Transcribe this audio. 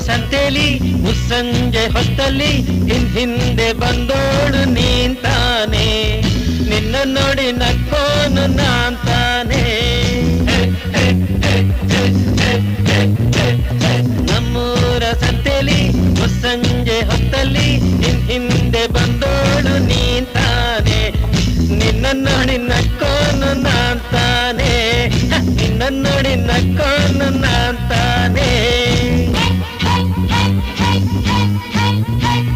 ಸಂತೆಲಿ ಮುಸ್ಸಂಜೆ ಹೊತ್ತಲ್ಲಿ ಹಿಂದೆ ಬಂದೋಳು ನೀಂತಾನೆ, ನಿನ್ನ ನೋಡಿ ನಕ್ಕೋನು ನಾಂತಾನೆ. ನಮ್ಮೂರ ಸಂತೆಲಿ ಮುಸ್ಸಂಜೆ ಹೊತ್ತಲ್ಲಿ ಹಿಂದೆ ಬಂದೋಳು ನೀಂತಾನೆ, ನಿನ್ನ ನೋಡಿ ನಕ್ಕೋನು ನಾಂತಾನೆ, ನಿನ್ನ ನೋಡಿ ನಕ್ಕೋ